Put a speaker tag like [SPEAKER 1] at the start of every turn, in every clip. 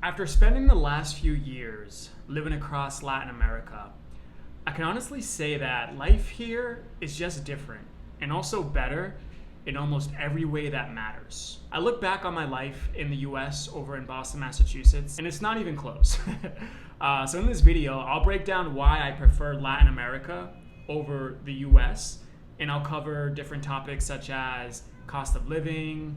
[SPEAKER 1] After spending the last few years living across Latin America, I can honestly say that life here is just different and also better in almost every way that matters. I look back on my life in the US over in Boston, Massachusetts, and it's not even close. So in this video, I'll break down why I prefer Latin America over the US, and I'll cover different topics such as cost of living,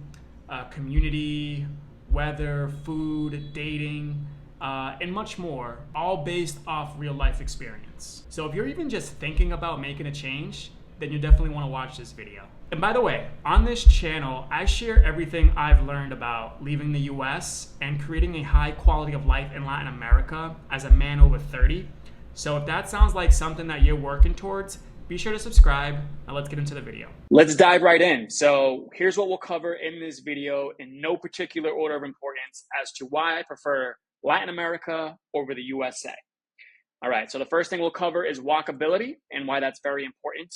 [SPEAKER 1] community, weather, food, dating, and much more, all based off real life experience. So if you're even just thinking about making a change, then you definitely want to watch this video. And by the way, on this channel, I share everything I've learned about leaving the US and creating a high quality of life in Latin America as a man over 30. So if that sounds like something that you're working towards, be sure to subscribe, and let's get into the video. Let's dive right in. So here's what we'll cover in this video in no particular order of importance as to why I prefer Latin America over the USA. All right, so the first thing we'll cover is walkability and why that's very important.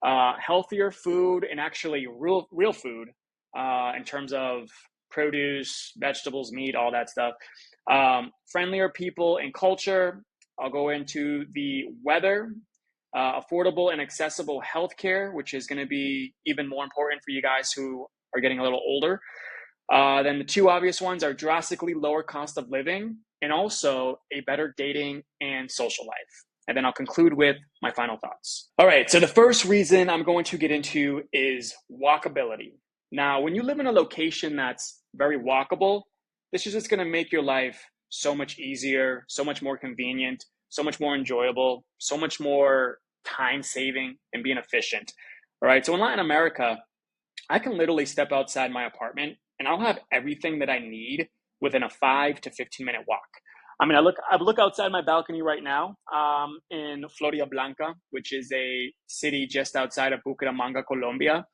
[SPEAKER 1] Healthier food and actually real food in terms of produce, vegetables, meat, all that stuff. Friendlier people and culture. I'll go into the weather, affordable and accessible healthcare, which is going to be even more important for you guys who are getting a little older. Then the two obvious ones are drastically lower cost of living and also a better dating and social life. And then I'll conclude with my final thoughts. All right, so the first reason I'm going to get into is walkability. Now, when you live in a location that's very walkable, this is just going to make your life so much easier, so much more convenient, so much more enjoyable, so much more time saving and being efficient. All right, so in Latin America, I can literally step outside my apartment and I'll have everything that I need within a 5 to 15 minute walk. I mean, I look outside my balcony right now in Floridablanca, which is a city just outside of Bucaramanga, Colombia.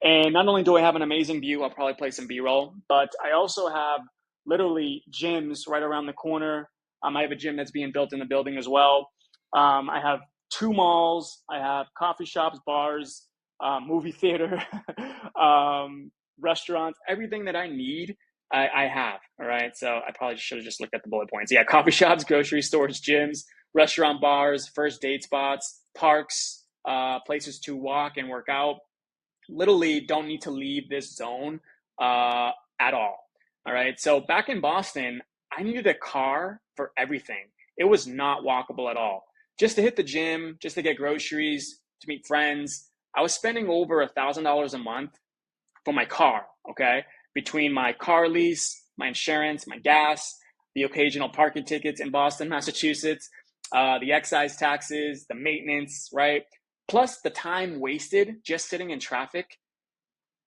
[SPEAKER 1] And not only do I have an amazing view, I'll probably play some B-roll, but I also have literally gyms right around the corner. I have a gym that's being built in the building as well. I have two malls. I have coffee shops, bars, movie theater, restaurants, everything that I need. I have, all right? So I probably should have just looked at the bullet points. Yeah, coffee shops, grocery stores, gyms, restaurant bars, first date spots, parks, places to walk and work out. Literally don't need to leave this zone at all right? So back in Boston, I needed a car for everything. It was not walkable at all. Just to hit the gym, just to get groceries, to meet friends, I was spending over $1,000 a month for my car, okay? Between my car lease, my insurance, my gas, the occasional parking tickets in Boston, Massachusetts, the excise taxes, the maintenance, right? Plus the time wasted just sitting in traffic,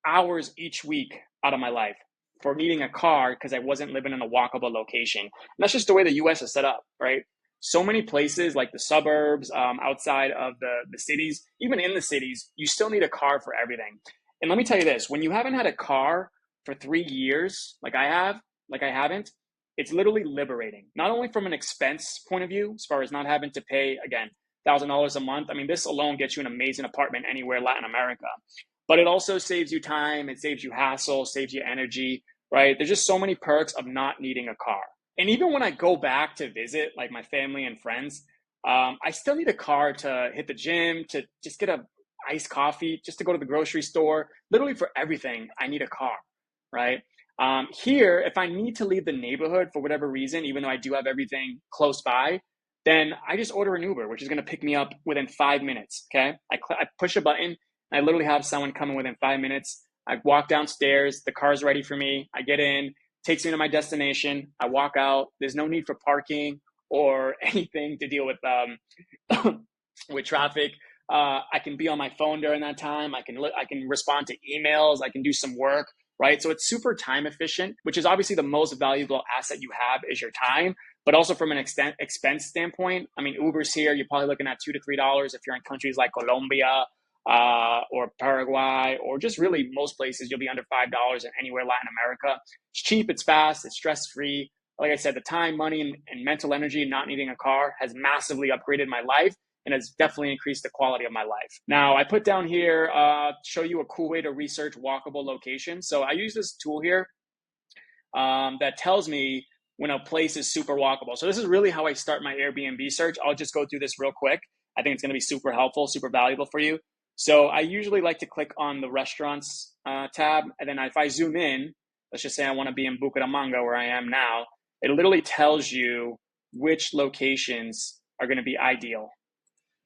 [SPEAKER 1] hours each week out of my life for needing a car because I wasn't living in a walkable location. And that's just the way the US is set up, right? So many places like the suburbs, outside of the cities, even in the cities, you still need a car for everything. And let me tell you this, when you haven't had a car for 3 years, like I haven't, it's literally liberating. Not only from an expense point of view, as far as not having to pay, again, $1,000 a month. I mean, this alone gets you an amazing apartment anywhere in Latin America. But it also saves you time, it saves you hassle, saves you energy, right? There's just so many perks of not needing a car. And even when I go back to visit like my family and friends, I still need a car to hit the gym, to just get a iced coffee, just to go to the grocery store. Literally for everything, I need a car, right? Here, if I need to leave the neighborhood for whatever reason, even though I do have everything close by, then I just order an Uber, which is going to pick me up within 5 minutes, okay? I push a button, and I literally have someone coming within 5 minutes. I walk downstairs, the car's ready for me, I get in, takes me to my destination, I walk out. There's no need for parking or anything to deal with with traffic. I can be on my phone during that time. I can respond to emails. I can do some work, right? So it's super time efficient, which is obviously the most valuable asset you have is your time. But also from an expense standpoint, I mean, Uber's here, you're probably looking at $2 to $3 if you're in countries like Colombia or Paraguay, or just really most places, you'll be under $5 in anywhere Latin America. It's cheap, it's fast, it's stress-free. Like I said, the time, money, and mental energy not needing a car has massively upgraded my life and has definitely increased the quality of my life. Now, I put down here, show you a cool way to research walkable locations. So I use this tool here that tells me when a place is super walkable. So this is really how I start my Airbnb search. I'll just go through this real quick. I think it's going to be super helpful, super valuable for you. So I usually like to click on the restaurants tab. And then if I zoom in, let's just say I want to be in Bucaramanga where I am now, it literally tells you which locations are going to be ideal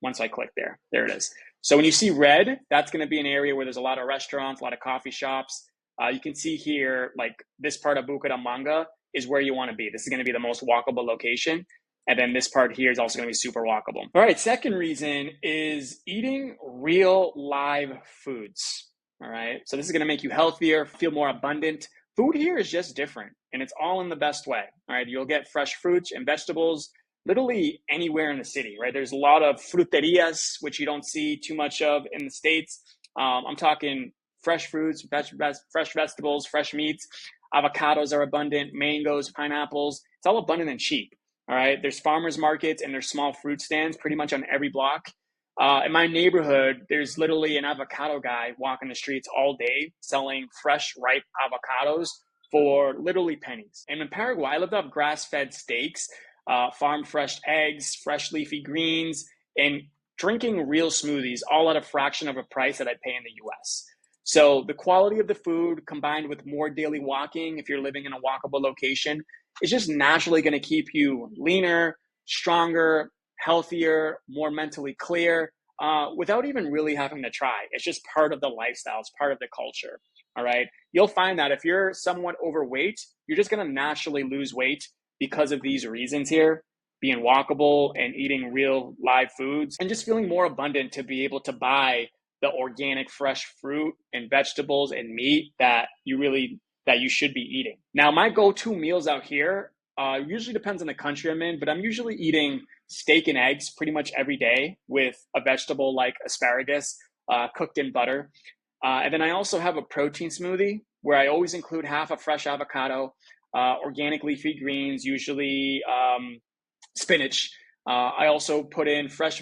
[SPEAKER 1] once I click there. There it is. So when you see red, that's going to be an area where there's a lot of restaurants, a lot of coffee shops. You can see here, like this part of Bucaramanga is where you want to be. This is going to be the most walkable location. And then this part here is also going to be super walkable. All right, second reason is eating real live foods. All right, so this is going to make you healthier, feel more abundant. Food here is just different, and it's all in the best way. All right, you'll get fresh fruits and vegetables literally anywhere in the city, right? There's a lot of fruterias, which you don't see too much of in the States. I'm talking fresh fruits, fresh vegetables, fresh meats. Avocados are abundant, mangoes, pineapples. It's all abundant and cheap, all right? There's farmers markets and there's small fruit stands pretty much on every block. In my neighborhood, there's literally an avocado guy walking the streets all day selling fresh, ripe avocados for literally pennies. And in Paraguay, I lived off grass-fed steaks, farm fresh eggs, fresh leafy greens, and drinking real smoothies, all at a fraction of a price that I pay in the US. So the quality of the food combined with more daily walking, if you're living in a walkable location, is just naturally going to keep you leaner, stronger, healthier, more mentally clear, without even really having to try. It's just part of the lifestyle. It's part of the culture. All right. You'll find that if you're somewhat overweight, you're just going to naturally lose weight because of these reasons here, being walkable and eating real live foods and just feeling more abundant to be able to buy the organic fresh fruit and vegetables and meat that you should be eating. Now, my go-to meals out here usually depends on the country I'm in, but I'm usually eating steak and eggs pretty much every day with a vegetable like asparagus cooked in butter. And then I also have a protein smoothie where I always include half a fresh avocado, organic leafy greens, usually spinach. I also put in fresh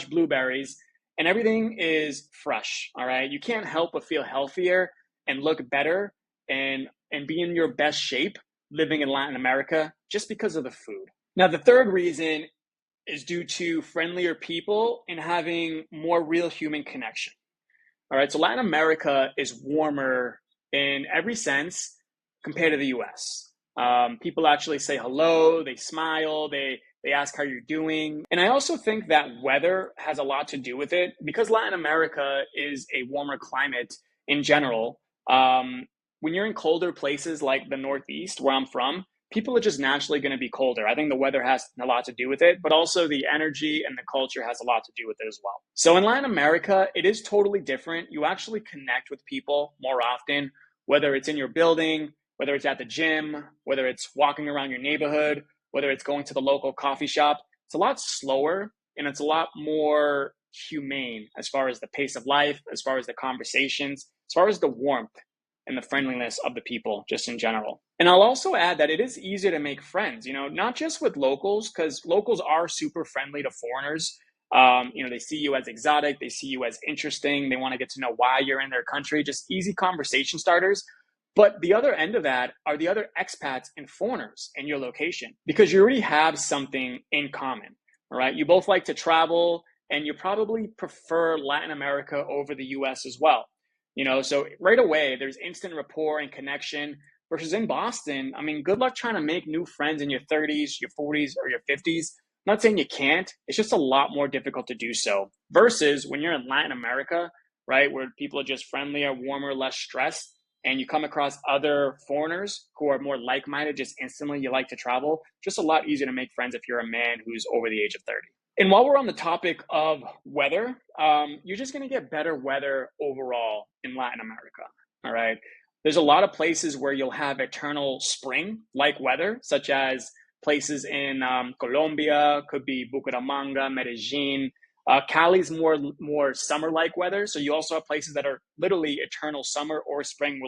[SPEAKER 1] blueberries, and everything is fresh. All right, you can't help but feel healthier and look better and be in your best shape living in Latin America just because of the food. Now, the third reason is due to friendlier people and having more real human connection. All right, so Latin America is warmer in every sense compared to the US. People actually say hello, they smile, they ask how you're doing. And I also think that weather has a lot to do with it because Latin America is a warmer climate in general. When you're in colder places like the Northeast, where I'm from, people are just naturally going to be colder. I think the weather has a lot to do with it, but also the energy and the culture has a lot to do with it as well. So in Latin America, it is totally different. You actually connect with people more often, whether it's in your building, whether it's at the gym, whether it's walking around your neighborhood, whether it's going to the local coffee shop. It's a lot slower and it's a lot more humane as far as the pace of life, as far as the conversations, as far as the warmth and the friendliness of the people just in general. And I'll also add that it is easier to make friends, not just with locals, because locals are super friendly to foreigners. They see you as exotic, they see you as interesting, they want to get to know why you're in their country, just easy conversation starters. But the other end of that are the other expats and foreigners in your location, because you already have something in common, all right? You both like to travel and you probably prefer Latin America over the US as well. So right away, there's instant rapport and connection versus in Boston. I mean, good luck trying to make new friends in your 30s, your 40s, or your 50s. I'm not saying you can't. It's just a lot more difficult to do so versus when you're in Latin America, right, where people are just friendlier, warmer, less stressed, and you come across other foreigners who are more like-minded, just instantly you like to travel. Just a lot easier to make friends if you're a man who's over the age of 30. And while we're on the topic of weather, you're just going to get better weather overall in Latin America, all right? There's a lot of places where you'll have eternal spring-like weather, such as places in Colombia, could be Bucaramanga, Medellin. Cali's more summer-like weather, so you also have places that are literally eternal summer or spring,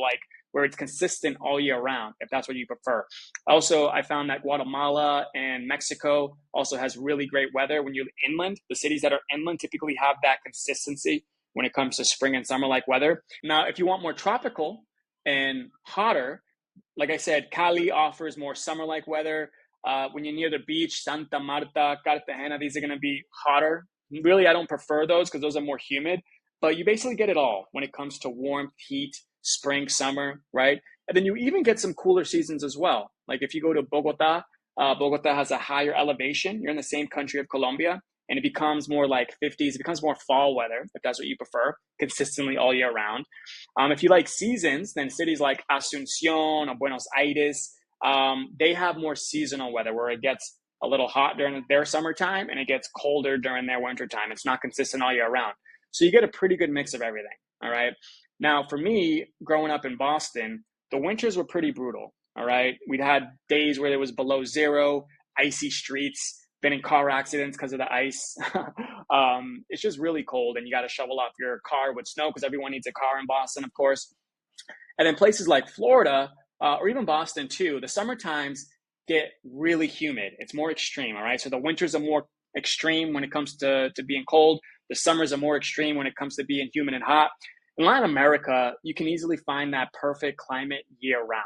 [SPEAKER 1] where it's consistent all year round, if that's what you prefer. Also, I found that Guatemala and Mexico also has really great weather. When you're inland, the cities that are inland typically have that consistency when it comes to spring and summer-like weather. Now, if you want more tropical and hotter, Like I said, Cali offers more summer-like weather. When you're near the beach, Santa Marta, Cartagena, these are going to be hotter. Really, I don't prefer those because those are more humid. But you basically get it all when it comes to warmth, heat, spring, summer, right? And then you even get some cooler seasons as well. Like if you go to Bogota, Bogota has a higher elevation. You're in the same country of Colombia, and it becomes more like 50s. It becomes more fall weather, if that's what you prefer, consistently all year round. If you like seasons, then cities like Asuncion or Buenos Aires, they have more seasonal weather where it gets a little hot during their summertime and it gets colder during their wintertime. It's not consistent all year round. So you get a pretty good mix of everything. All right. Now, for me, growing up in Boston, the winters were pretty brutal. All right. We'd had days where it was below zero, icy streets, been in car accidents because of the ice. It's just really cold, and you got to shovel off your car with snow because everyone needs a car in Boston, of course. And then places like Florida or even Boston too, the summer times get really humid. It's more extreme, all right? So the winters are more extreme when it comes to being cold. The summers are more extreme when it comes to being humid and hot. In Latin America, you can easily find that perfect climate year round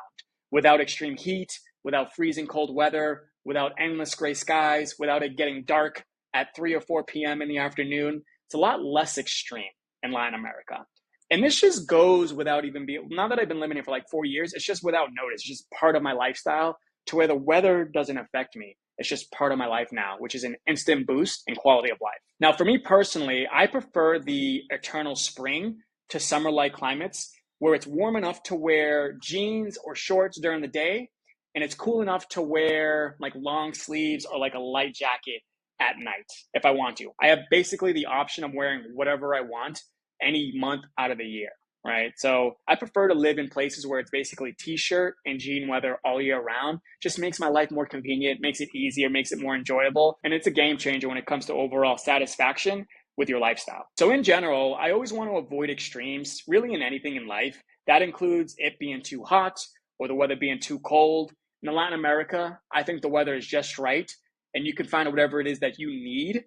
[SPEAKER 1] without extreme heat, without freezing cold weather, without endless gray skies, without it getting dark at 3 or 4 p.m. in the afternoon. It's a lot less extreme in Latin America. And this just goes without even being, now that I've been living here for like 4 years, it's just without notice. It's just part of my lifestyle to where the weather doesn't affect me. It's just part of my life now, which is an instant boost in quality of life. Now, for me personally, I prefer the eternal spring to summer-like climates where it's warm enough to wear jeans or shorts during the day, and it's cool enough to wear like long sleeves or like a light jacket at night if I want to. I have basically the option of wearing whatever I want any month out of the year, right? So I prefer to live in places where it's basically t-shirt and jean weather all year round. Just makes my life more convenient, makes it easier, makes it more enjoyable. And it's a game changer when it comes to overall satisfaction with your lifestyle. So in general, I always want to avoid extremes, really in anything in life. That includes it being too hot or the weather being too cold. In Latin America, I think the weather is just right, and you can find whatever it is that you need.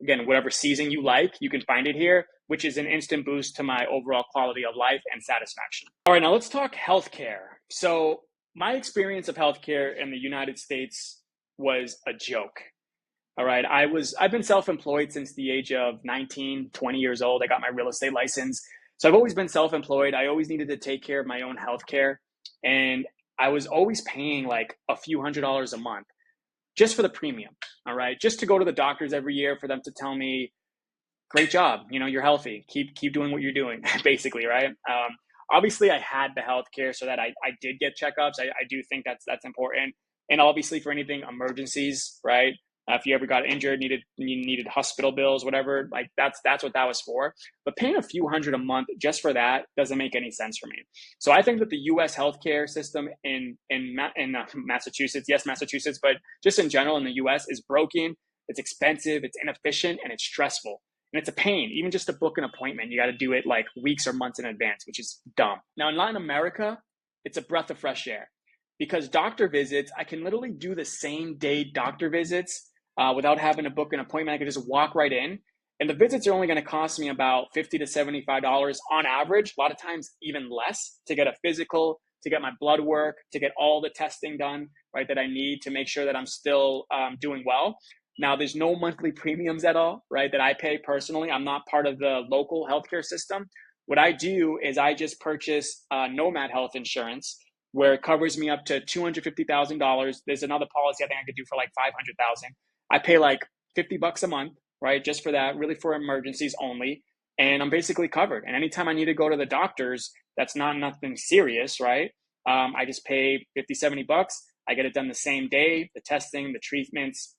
[SPEAKER 1] Again, whatever season you like, you can find it here, which is an instant boost to my overall quality of life and satisfaction. All right, now let's talk healthcare. So my experience of healthcare in the United States was a joke. All right, I've been self-employed since the age of 19, 20 years old. I got my real estate license. So I've always been self-employed. I always needed to take care of my own healthcare. And I was always paying like a few $100s a month just for the premium, all right? Just to go to the doctors every year for them to tell me, great job, you're healthy. Keep doing what you're doing, basically, right? Obviously, I had the healthcare so that I did get checkups. I do think that's important. And obviously for anything emergencies, right? If you ever got injured, needed hospital bills, whatever, like that's what that was for. But paying a few hundred a month just for that doesn't make any sense for me. So I think that the U.S. healthcare system in Massachusetts, yes, Massachusetts, but just in general in the U.S. is broken. It's expensive, it's inefficient, and it's stressful. And it's a pain. Even just to book an appointment, you got to do it like weeks or months in advance, which is dumb. Now in Latin America, it's a breath of fresh air because doctor visits, I can literally do the same day doctor visits without having to book an appointment. I can just walk right in. And the visits are only going to cost me about $50 to $75 on average, a lot of times even less, to get a physical, to get my blood work, to get all the testing done, right, that I need to make sure that I'm still doing well. Now, there's no monthly premiums at all, right, that I pay personally. I'm not part of the local healthcare system. What I do is I just purchase Nomad Health Insurance, where it covers me up to $250,000. There's another policy I think I could do for like $500,000. I pay like $50 a month, right, just for that, really for emergencies only. And I'm basically covered. And anytime I need to go to the doctors, that's not nothing serious, right? I just pay $50, $70. I get it done the same day, the testing, the treatments,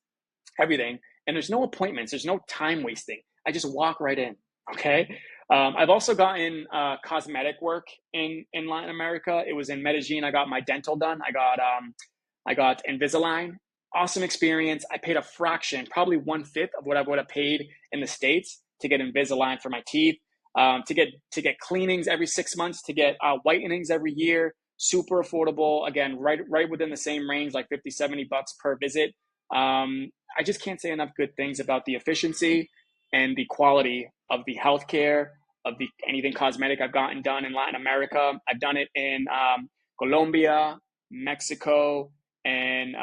[SPEAKER 1] everything. And there's no appointments. There's no time wasting. I just walk right in, okay? I've also gotten cosmetic work in Latin America. It was in Medellin. I got my dental done. I got Invisalign. Awesome experience. I paid a fraction, probably 1/5 of what I would have paid in the States to get Invisalign for my teeth, to get cleanings every 6 months, to get whitenings every year. Super affordable. Again, right within the same range, like $50, $70 per visit. I just can't say enough good things about the efficiency and the quality of the healthcare, of the anything cosmetic I've gotten done in Latin America. I've done it in Colombia, Mexico, and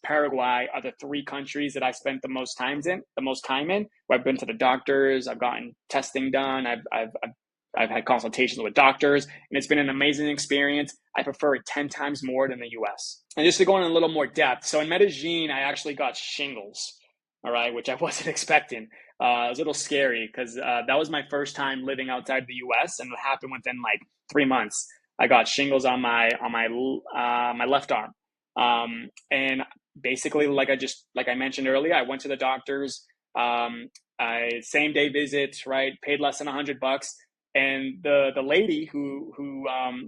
[SPEAKER 1] Paraguay are the three countries that I spent the most time in. Where I've been to the doctors, I've gotten testing done, I've had consultations with doctors, and it's been an amazing experience. I prefer it 10 times more than the US. And just to go in a little more depth, so in Medellin, I actually got shingles, all right, which I wasn't expecting. It was a little scary because that was my first time living outside the US, and it happened within like 3 months. I got shingles on my left arm. And basically, like I mentioned earlier, I went to the doctors. I same day visit, right? Paid less than $100, and the lady who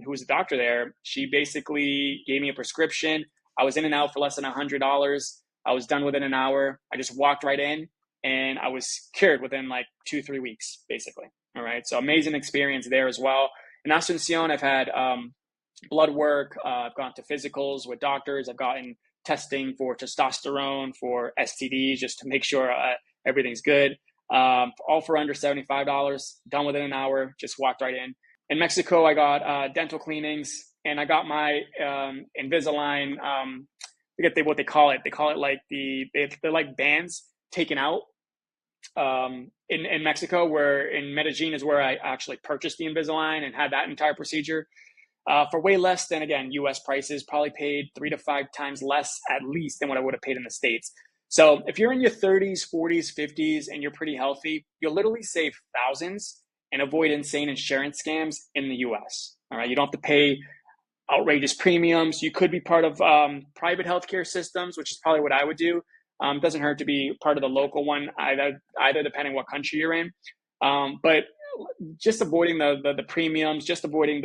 [SPEAKER 1] was a doctor there, she basically gave me a prescription. I was in and out for less than $100. I was done within an hour. I just walked right in, and I was cured within like 2-3 weeks, basically. All right, so amazing experience there as well. In Asuncion, I've had blood work. I've gone to physicals with doctors. I've gotten testing for testosterone, for STDs, just to make sure everything's good. All for under $75, done within an hour, just walked right in. In Mexico, I got dental cleanings, and I got my Invisalign, I forget what they call it. They call it like they're like bands taken out in Mexico, where in Medellin is where I actually purchased the Invisalign and had that entire procedure. For way less than, again, US prices, probably paid 3 to 5 times less at least than what I would have paid in the States. So if you're in your 30s, 40s, 50s, and you're pretty healthy, you'll literally save thousands and avoid insane insurance scams in the US. All right, you don't have to pay outrageous premiums. You could be part of private healthcare systems, which is probably what I would do. It doesn't hurt to be part of the local one, either depending what country you're in. But just avoiding the premiums, just avoiding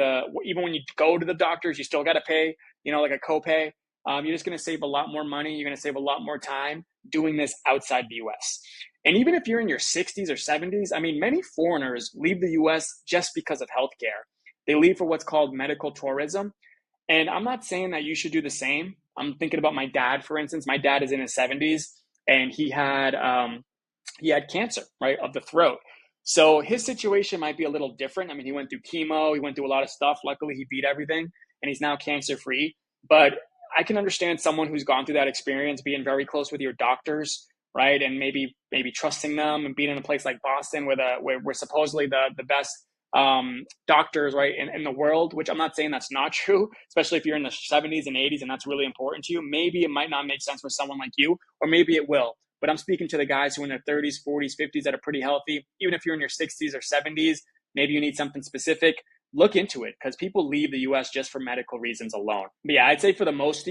[SPEAKER 1] even when you go to the doctors, you still got to pay, like a copay. You're just going to save a lot more money. You're going to save a lot more time doing this outside the US. And even if you're in your 60s or 70s, I mean, many foreigners leave the US just because of healthcare. They leave for what's called medical tourism. And I'm not saying that you should do the same. I'm thinking about my dad, for instance. My dad is in his 70s, and he had cancer, right, of the throat. So his situation might be a little different. I mean, he went through chemo, he went through a lot of stuff. Luckily, he beat everything, and he's now cancer-free. But I can understand someone who's gone through that experience being very close with your doctors, right, and maybe trusting them, and being in a place like Boston where we're supposedly the best doctors, right, in the world, which I'm not saying that's not true, especially if you're in the 70s and 80s and that's really important to you. Maybe it might not make sense for someone like you, or maybe it will. But I'm speaking to the guys who are in their 30s, 40s, 50s that are pretty healthy. Even if you're in your 60s or 70s, maybe you need something specific. Look into it, because people leave the US just for medical reasons alone. But yeah, I'd say for the most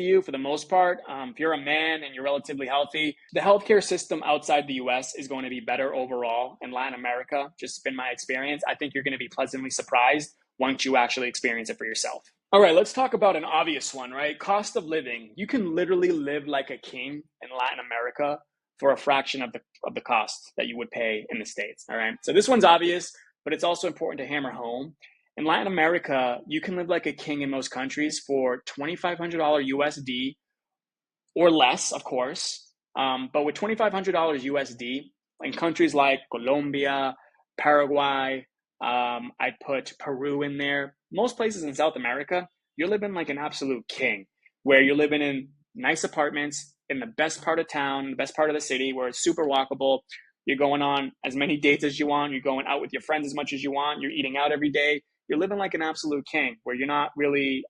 [SPEAKER 1] part, if you're a man and you're relatively healthy, the healthcare system outside the US is going to be better overall in Latin America. Just been my experience. I think you're going to be pleasantly surprised once you actually experience it for yourself. All right, let's talk about an obvious one, right? Cost of living. You can literally live like a king in Latin America for a fraction of the cost that you would pay in the States. All right, so this one's obvious, but it's also important to hammer home. In Latin America, you can live like a king in most countries for $2,500 USD or less, of course. But with $2,500 USD, in countries like Colombia, Paraguay, I'd put Peru in there. Most places in South America, you're living like an absolute king, where you're living in nice apartments in the best part of town, the best part of the city, where it's super walkable. You're going on as many dates as you want. You're going out with your friends as much as you want. You're eating out every day. You're living like an absolute king, where you're not really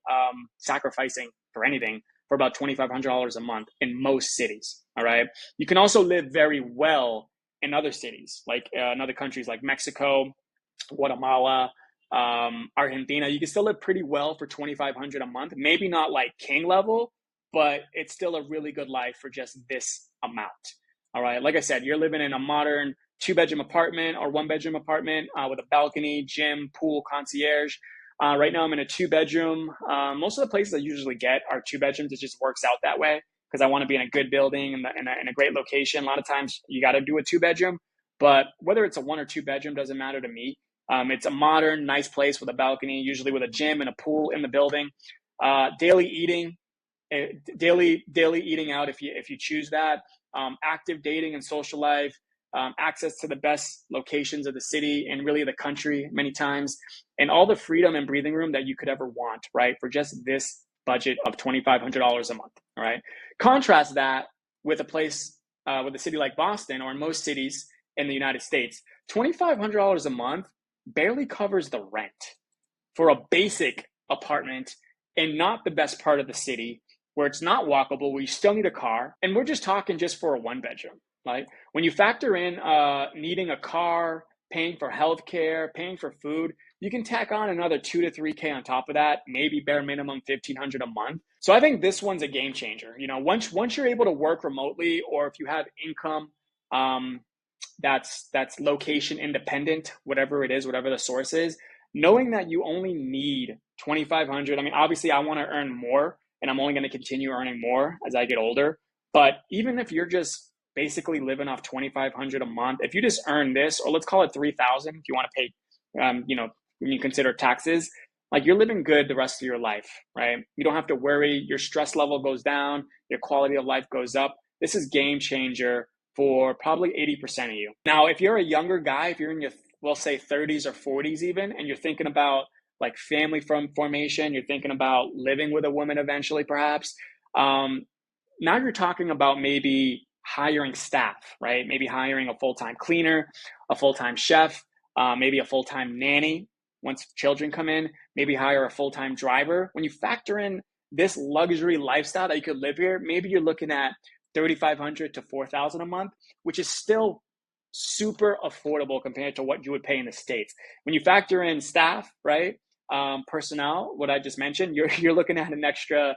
[SPEAKER 1] sacrificing for anything for about $2,500 a month in most cities. All right. You can also live very well in other cities, like in other countries like Mexico, Guatemala, Argentina. You can still live pretty well for $2,500 a month. Maybe not like king level, but it's still a really good life for just this amount. All right. Like I said, you're living in a modern 2-bedroom apartment or 1-bedroom apartment with a balcony, gym, pool, concierge. Right now I'm in a 2-bedroom. Most of the places I usually get are 2 bedrooms. It just works out that way because I want to be in a good building and in a great location. A lot of times you got to do a 2-bedroom, but whether it's a 1 or 2 bedroom doesn't matter to me. It's a modern, nice place with a balcony, usually with a gym and a pool in the building. Daily eating out if you choose that. Active dating and social life. access to the best locations of the city and really the country many times, and all the freedom and breathing room that you could ever want, right? For just this budget of $2,500 a month, all right? Contrast that with a place, with a city like Boston, or in most cities in the United States, $2,500 a month barely covers the rent for a basic apartment in not the best part of the city, where it's not walkable, where you still need a car. And we're just talking just for a one bedroom, right? When you factor in needing a car, paying for healthcare, paying for food, you can tack on another 2 to 3K on top of that, maybe bare minimum 1,500 a month. So I think this one's a game changer. You know, once you're able to work remotely, or if you have income that's location independent, whatever it is, whatever the source is, knowing that you only need 2,500. I mean, obviously I want to earn more, and I'm only going to continue earning more as I get older. But even if you're just basically living off 2,500 a month, if you just earn this, or let's call it 3,000, if you want to pay, you know, when you consider taxes, like, you're living good the rest of your life, right? You don't have to worry. Your stress level goes down. Your quality of life goes up. This is game changer for probably 80% of you. Now, if you're a younger guy, if you're in your, we'll say 30s or 40s even, and you're thinking about like family formation, you're thinking about living with a woman eventually, perhaps, now you're talking about maybe hiring staff, right? Maybe hiring a full-time cleaner, a full-time chef, maybe a full-time nanny once children come in, maybe hire a full-time driver. When you factor in this luxury lifestyle that you could live here, maybe you're looking at 3,500 to 4,000 a month, which is still super affordable compared to what you would pay in the States. When you factor in staff, right, personnel, what I just mentioned, you're looking at an extra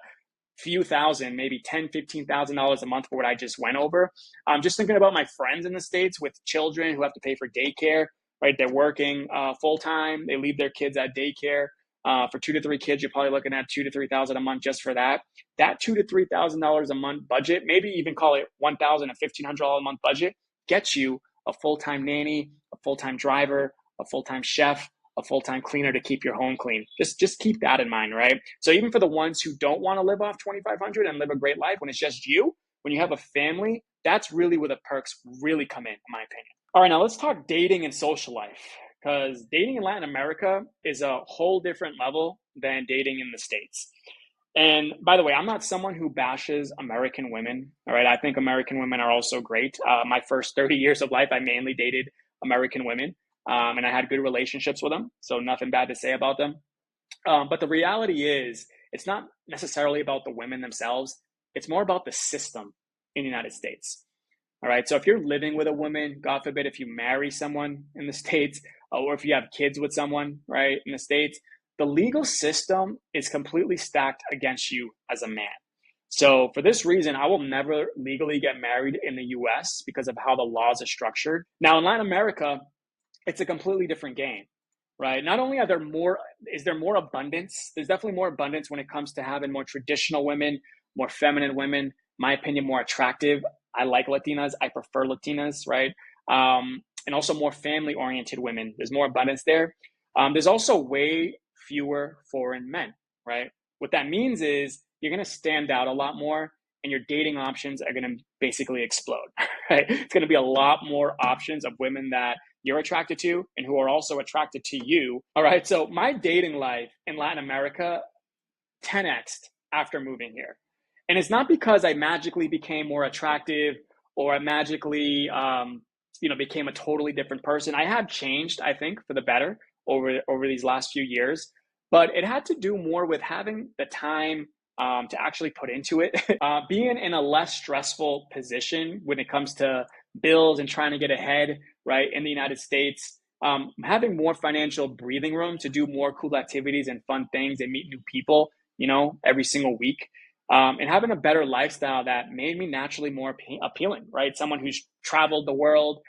[SPEAKER 1] few thousand, maybe $10,000, $15,000 a month for what I just went over. Just thinking about my friends in the States with children who have to pay for daycare, right? They're working full time. They leave their kids at daycare. For 2 to 3 kids, you're probably looking at $2,000 to $3,000 a month just for that. That $2,000 to $3,000 a month budget, maybe even call it $1,000 to $1,500 a month budget, gets you a full-time nanny, a full-time driver, a full-time chef, a full-time cleaner to keep your home clean. Just keep that in mind, right? So even for the ones who don't want to live off 2,500 and live a great life, when it's just you, when you have a family, that's really where the perks really come in my opinion. All right, now let's talk dating and social life, because dating in Latin America is a whole different level than dating in the States. And by the way, I'm not someone who bashes American women. All right, I think American women are also great. My first 30 years of life, I mainly dated American women, and I had good relationships with them. So nothing bad to say about them. But the reality is, it's not necessarily about the women themselves. It's more about the system in the United States. All right, so if you're living with a woman, God forbid, if you marry someone in the States, or if you have kids with someone, right, in the States, the legal system is completely stacked against you as a man. So for this reason, I will never legally get married in the US because of how the laws are structured. Now in Latin America, it's a completely different game, right? Not only is there more abundance, there's definitely more abundance when it comes to having more traditional women, more feminine women, my opinion, more attractive. I like Latinas, I prefer Latinas, right? And also more family-oriented women. There's more abundance there. There's also way fewer foreign men, right? What that means is you're going to stand out a lot more, and your dating options are going to basically explode, right? It's going to be a lot more options of women that you're attracted to and who are also attracted to you. All right, so my dating life in Latin America 10x'd after moving here. And it's not because I magically became more attractive or I magically, became a totally different person. I have changed, I think, for the better over these last few years. But it had to do more with having the time to actually put into it, being in a less stressful position when it comes to bills and trying to get ahead, right, in the United States, having more financial breathing room to do more cool activities and fun things and meet new people, every single week. And having a better lifestyle that made me naturally more appealing, right? Someone who's traveled the world,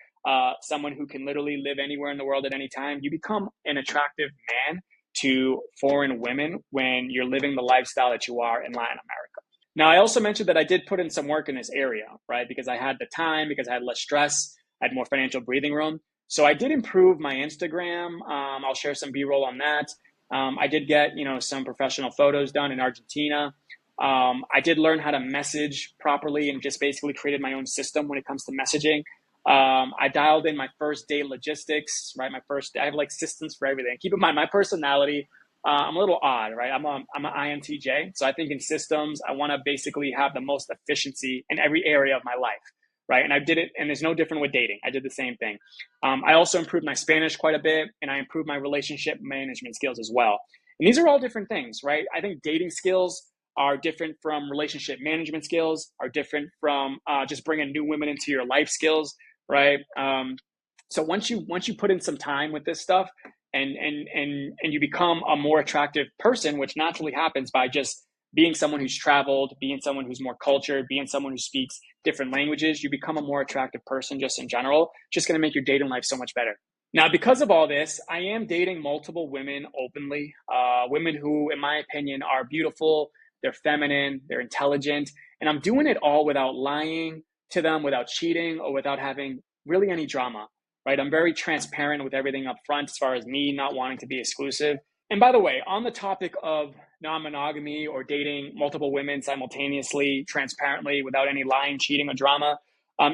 [SPEAKER 1] someone who can literally live anywhere in the world at any time. You become an attractive man to foreign women when you're living the lifestyle that you are in Latin America. Now, I also mentioned that I did put in some work in this area, right? Because I had the time, because I had less stress, I had more financial breathing room. So I did improve my Instagram. I'll share some B-roll on that. I did get, some professional photos done in Argentina. I did learn how to message properly and just basically created my own system when it comes to messaging. I dialed in my first date logistics, right? I have like systems for everything. Keep in mind, my personality, I'm a little odd, right? I'm an INTJ. So I think in systems, I want to basically have the most efficiency in every area of my life, right? And I did it, and there's no different with dating. I did the same thing. I also improved my Spanish quite a bit, and I improved my relationship management skills as well. And these are all different things, right? I think dating skills are different from relationship management skills, are different from just bringing new women into your life skills, right? So once you put in some time with this stuff, and you become a more attractive person, which naturally happens by just being someone who's traveled, being someone who's more cultured, being someone who speaks different languages, you become a more attractive person just in general. It's just going to make your dating life so much better. Now, because of all this, I am dating multiple women openly, women who, in my opinion, are beautiful, they're feminine, they're intelligent, and I'm doing it all without lying to them, without cheating, or without having really any drama, right? I'm very transparent with everything up front as far as me not wanting to be exclusive. And by the way, on the topic of non-monogamy or dating multiple women simultaneously, transparently, without any lying, cheating, or drama,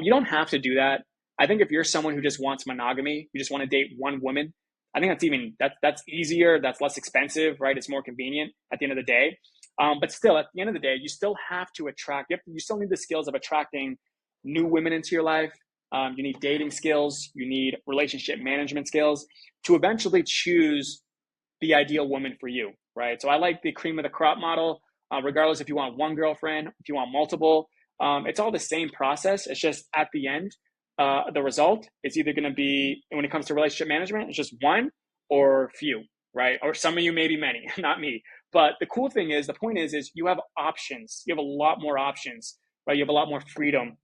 [SPEAKER 1] you don't have to do that. I think if you're someone who just wants monogamy, you just want to date one woman, I think that's easier, that's less expensive, right? It's more convenient at the end of the day. But still, at the end of the day, you still have to attract, you still need the skills of attracting new women into your life. You need dating skills, you need relationship management skills to eventually choose the ideal woman for you, right? So I like the cream of the crop model, regardless if you want one girlfriend, if you want multiple, it's all the same process. It's just at the end, the result is either going to be, when it comes to relationship management, it's just one or few, right? Or some of you maybe many, not me. But the cool thing is, the point is you have options. You have a lot more options, right? You have a lot more freedom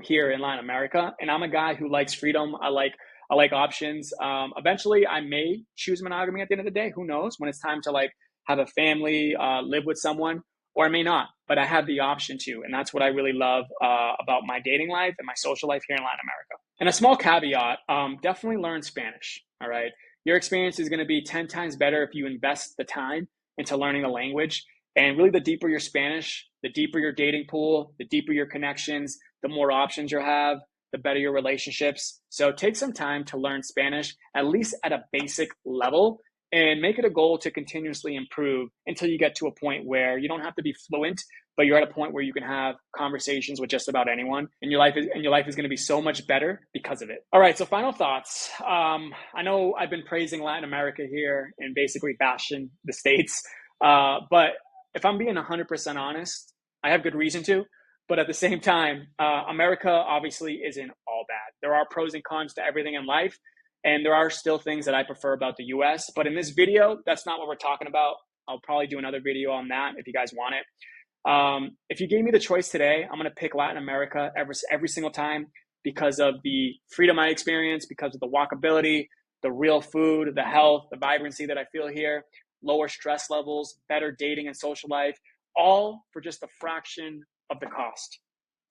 [SPEAKER 1] here in Latin America. And I'm a guy who likes freedom. I like options. Eventually, I may choose monogamy at the end of the day. Who knows? When it's time to like have a family, live with someone, or I may not. But I have the option to, and that's what I really love about my dating life and my social life here in Latin America. And a small caveat: definitely learn Spanish. All right, your experience is going to be 10 times better if you invest the time into learning the language. And really, the deeper your Spanish, the deeper your dating pool, the deeper your connections, the more options you'll have, the better your relationships. So take some time to learn Spanish, at least at a basic level, and make it a goal to continuously improve until you get to a point where you don't have to be fluent, but you're at a point where you can have conversations with just about anyone, and your life is going to be so much better because of it. All right, so final thoughts. I know I've been praising Latin America here and basically bashing the States, but if I'm being 100% honest, I have good reason to. But at the same time, America obviously isn't all bad. There are pros and cons to everything in life, and there are still things that I prefer about the US. But in this video, that's not what we're talking about. I'll probably do another video on that if you guys want it. If you gave me the choice today, I'm going to pick Latin America every single time because of the freedom I experience, because of the walkability, the real food, the health, the vibrancy that I feel here, lower stress levels, better dating and social life, all for just a fraction of the cost,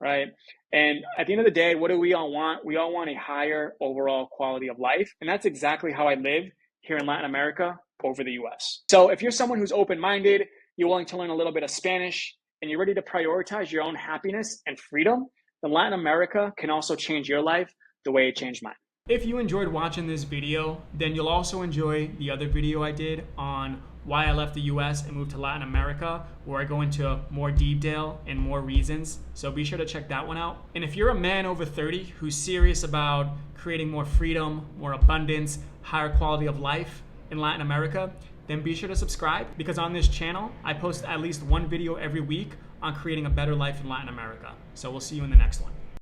[SPEAKER 1] right? And at the end of the day, what do we all want? We all want a higher overall quality of life. And that's exactly how I live here in Latin America over the US. So if you're someone who's open-minded, you're willing to learn a little bit of Spanish, and you're ready to prioritize your own happiness and freedom, then Latin America can also change your life the way it changed mine. If you enjoyed watching this video, then you'll also enjoy the other video I did on why I left the US and moved to Latin America, where I go into more detail and more reasons. So be sure to check that one out. And if you're a man over 30 who's serious about creating more freedom, more abundance, higher quality of life in Latin America, then be sure to subscribe, because on this channel, I post at least one video every week on creating a better life in Latin America. So we'll see you in the next one.